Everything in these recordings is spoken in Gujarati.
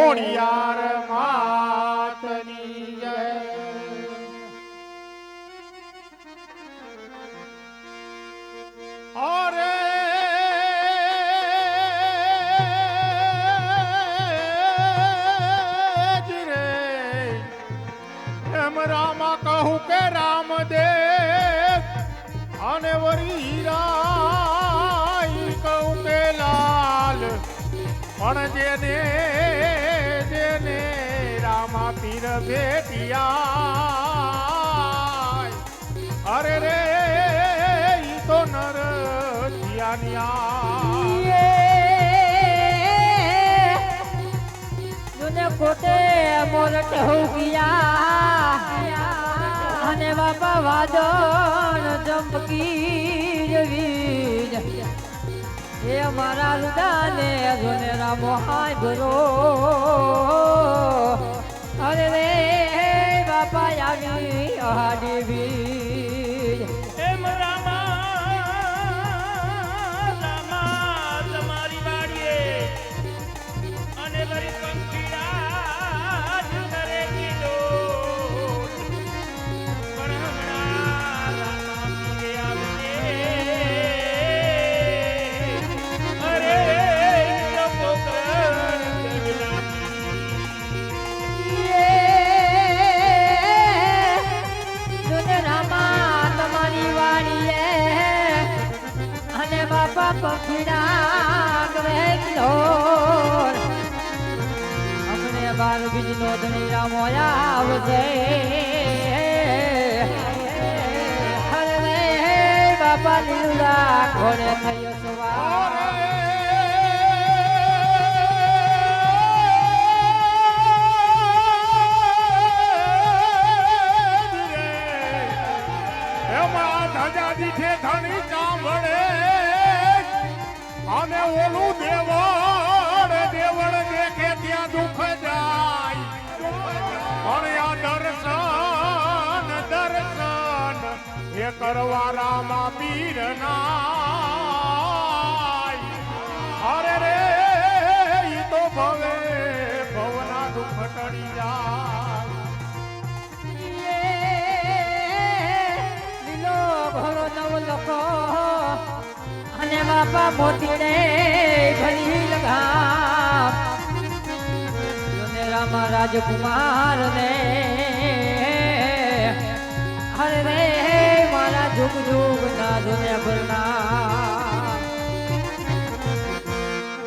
ખોડિયાર માતની જય. અરે એમ રામા કહું કે રામદેવ અને વરીરાઈ કહું કે લાલ પણ જેને જેને રામા પીર ભેટિયા અરે રે ઈ તો નર જુને કોટે મોરટ હો ગયા અને બાપા વાદળ ચમકી જવી એ મારા લુદાને જોને રામો હાય ભરો અરે રે બાપા આવી હાડી બી એમ રામા તમારી વાડીએ અને વરી પંખીડા ઘરે કીધો પણ હમણાં રામા પીએ આવશે અરે પંખીડા કરે કિલો અમને બાર બીજનો ધણી રામો આવશે હરે બાપા લીલા ઘોડે થયો સવાર ધજા દીઠે ધણી ચાંભળે અને ઓલું દેવળ દેવળ દેખે ત્યાં દુઃખ જાય પણ આ દર્શન દર્શન એ કરવા રામા પીર નાય અરે રે ઈ તો ભવે ભવના દુઃખ ટળી જાય લીલો ભરો નવ લોકો અને બાપા મોતીડે ભરી લગા રામા રાજકુમાર ને હરે રે મારા જુગ જુગ ના જોને ભરના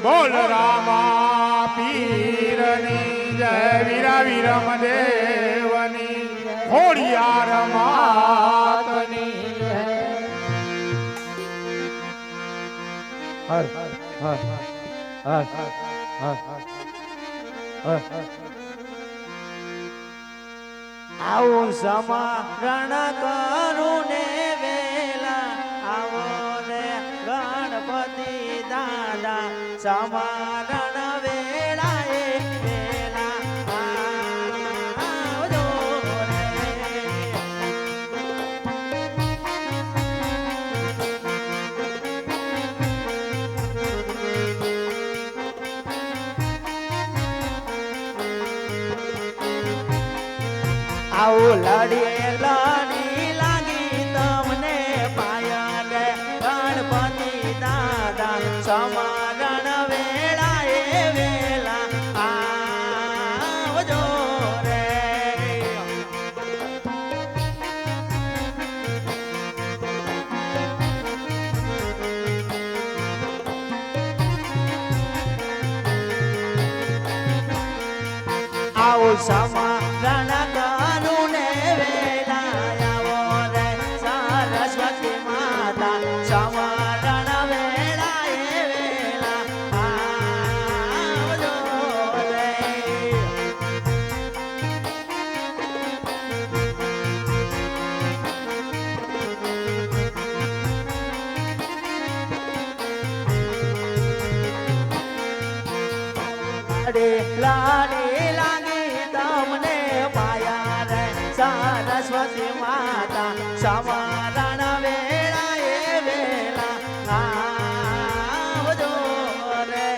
બોલ રામા પીરની જય વીરા વિરમ દેવની ખોડિયાર માતની હર હર હર હર હર આવું સમરણ કરું ને વેલા આવો ને ગણપતિ દાદા સમરણ વેળા એ વેલા આવજો રે આવું લડી લડી લાગી તમને પાયલ ગણપતિ દાદા સમરણ વેળા એ વેલા આવજો રે આવું સમરણ કરું ને વેલા આવો રે સરસ્વતી માતા સમરણ વેળા એ વેલા આવજો રે લાડી લાગી તમને પાયા રે સરસ્વતી માતા સમરણ વેળા એ વેલા આવજો રે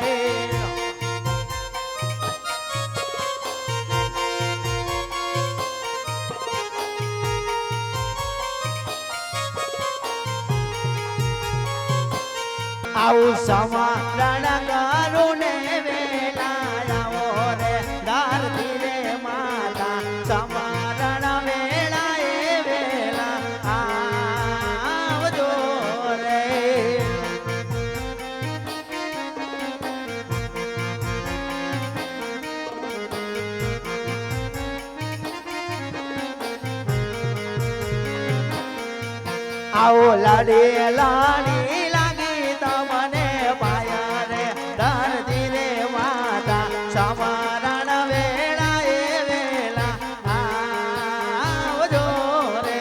આવું સમારણ કરું ને વેલા આવો રે ધરતી રે માતા સમારણ વેળા એ વેલા આવજો રે આવો લાડી લાડી લાગી તમને પાયા રે ધરતી રે માતા સમારણ વેળા એ વેલા આવજો રે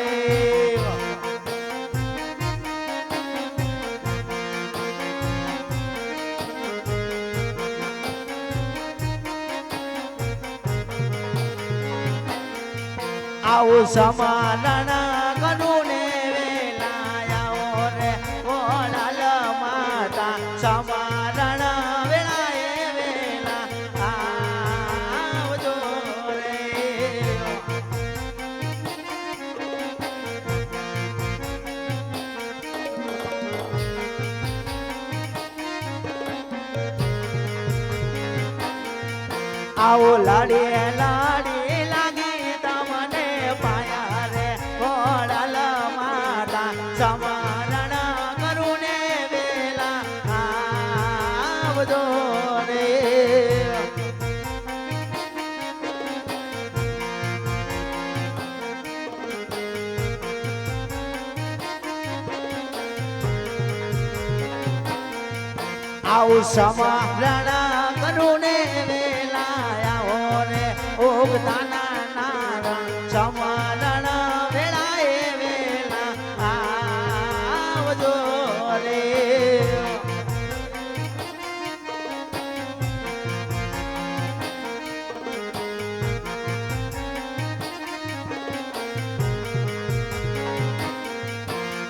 આવું સમારણ કરું ને સમારણ વેળા એ વેલા આવજો રે આવો લાડી લાડી લાગી તમને પાયા રે ઘોડાલ માતા સમારણ કરું ને વેલા આવજો રે આવું સમારણ કરું ને વેલા આવો રે ઉગતાના નારણ સમારણ વેળા એ વેલા આવજો રે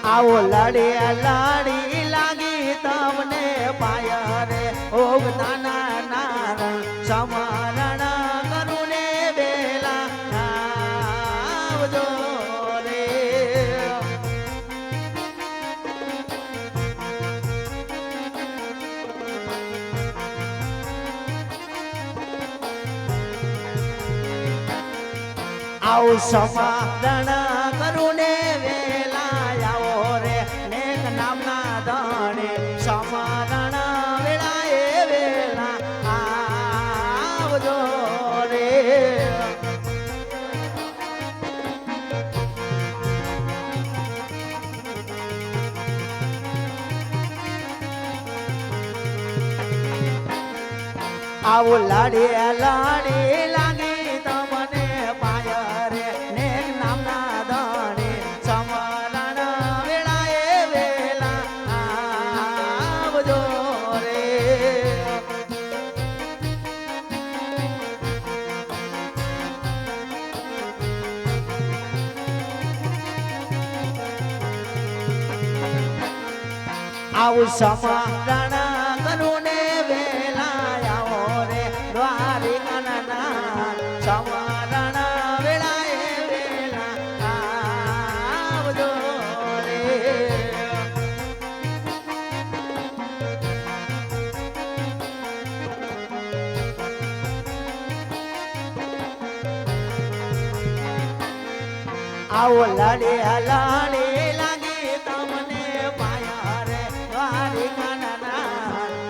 આવો લાડી લાડી લાગી તમને પાયા રે ઉગતાના નારણ સમારણ કરું ને વેલા આવજો રે આવું સમારણ કરું ને વેલા આવો રે નેક નામના ધણે સમારણ વેળા એ વેલા આવજો રે આવું લાડી લાડી લાગી તમને પાયા રે નેક નામના ધણે સમારણ વેળા એ વેલા આવજો રે આવું સમારણ કરું ને વેલા આવો રે દ્વારિકાના સમારણ વેળા એ વેલા આવજો રે આવો લાડી લાડી લાગી તમને પાયા રે દ્વારિકાના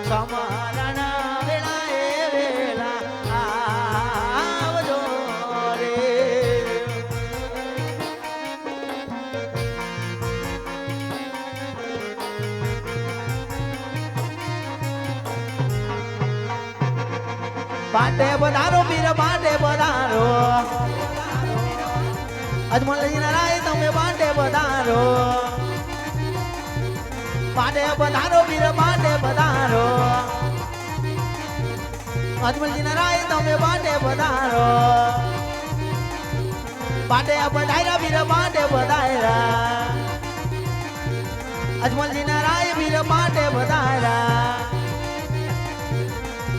સમારણ વેળા એ વેલા આવજો રે પાટે બધારો પીર પાટે બધારો અજમલજી નારાય તમે પાટે બધારો પાટે બધારો પીર પાટે બધારો અજમલજી નારાય તમે પાટે બધારો પાટે બધાયરા પીર પાટે બધાયરા અજમલજી નારાય પીર પાટે બધાયરા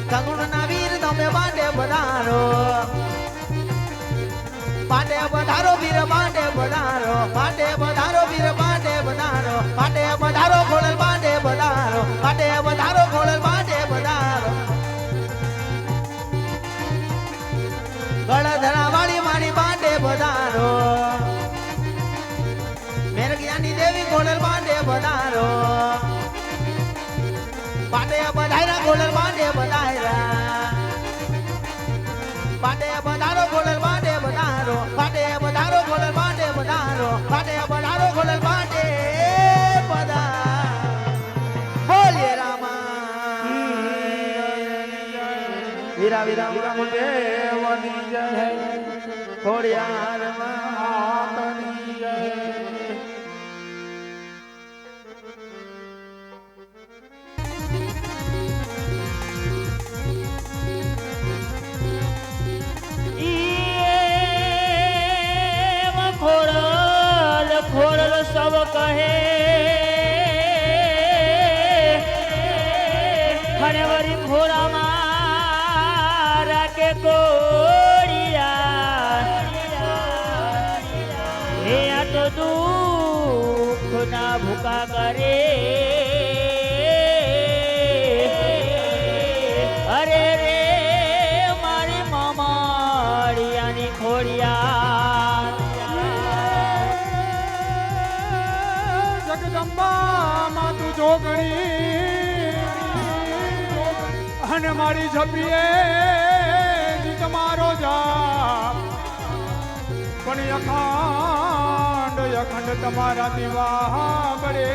કંગુણના વીર તમે પાટે બધારો પાટે બધારો વીર પાટે બધારો પાટે બધારો વીર પાટે બધારો પાટે બધારો ખોડલ પાટે બધારો પાટે ગળધરા વાળી મારી બાંડે પધારો મેરગિયાની દેવી ગોળલ બાંડે પધારો બાંડે પધાર્યા ગોળલ બાંડે પધાર્યા બાંડે પધારો ગોળલ બાંડે પધારો બાંડે પધારો ગોળલ બાંડે પધારો બાંડે પધારો ગોળલ બાંડે પધારો બોલીએ રામા વીરા વીરા વિરમ દેવની જય ખોડિયાર માતની જય ખોરલ ખોરલ સબ કહે ખણવરી ખોરા મારા કે કોડિયા હે આ તો દુઃખ ના ભૂકા કરે અરે રે મારી મામાડિયાની ખોડિયા જગદંબા માં તું જોગણી અને મારી છબીએ તમારો જાપ પણ અખંડ તમારા દીવા બળે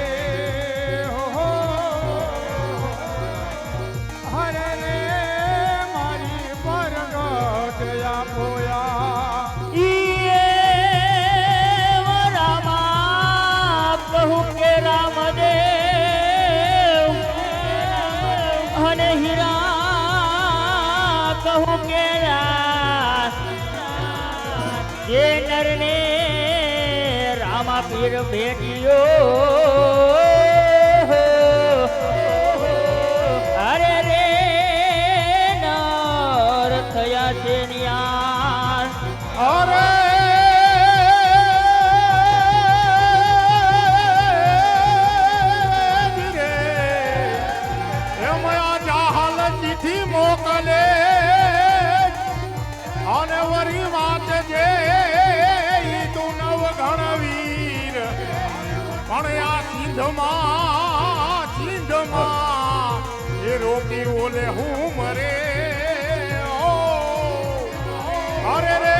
હો હરે રે મારી પરગટ આપોયા કે રામદેવ અને હીરા કહું કે જે નરને રામા પીર ભેટ્યો અરે રે નર થયા છે ન્યાર અરે મોકલે અને વરી વાત જે તું નવ ગણવીર પણ આ સિંધમાં એ રોકી ઓલે હું મરે ઓ અરે રે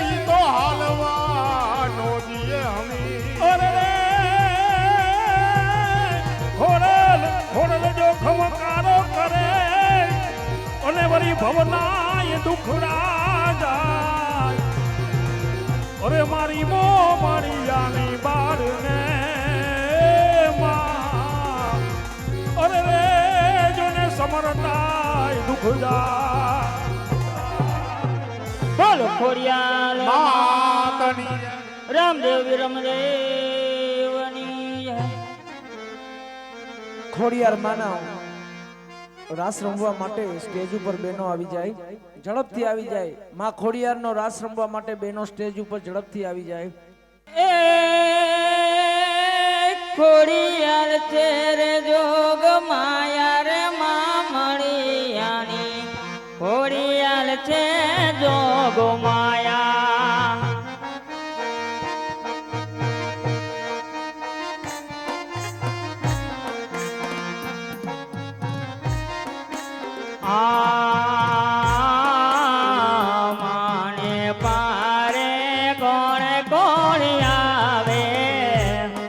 ઈ તો હાલવાનો દિયે હમી અરે રે ખોરલ જો ખમકારો કરે અને વરી ભવનાય દુખડા જાય અરે મારી મારી આની બાળને માં અરે રે જોને સમરતાય દુખડા બોલો ખોડિયાર માતની રામદેવ વિરમદેવની જય. ખોડિયાર માના રાસ રમવા માટે સ્ટેજ ઉપર બહેનો આવી જાય ઝડપથી આવી જાય માં ખોડિયારનો રાસ રમવા માટે બહેનો સ્ટેજ ઉપર ઝડપથી આવી જાય એ ખોડિયાર છે રે જોગ માયા રે મામણિયાની ખોડિયાર છે જોગ માયા આ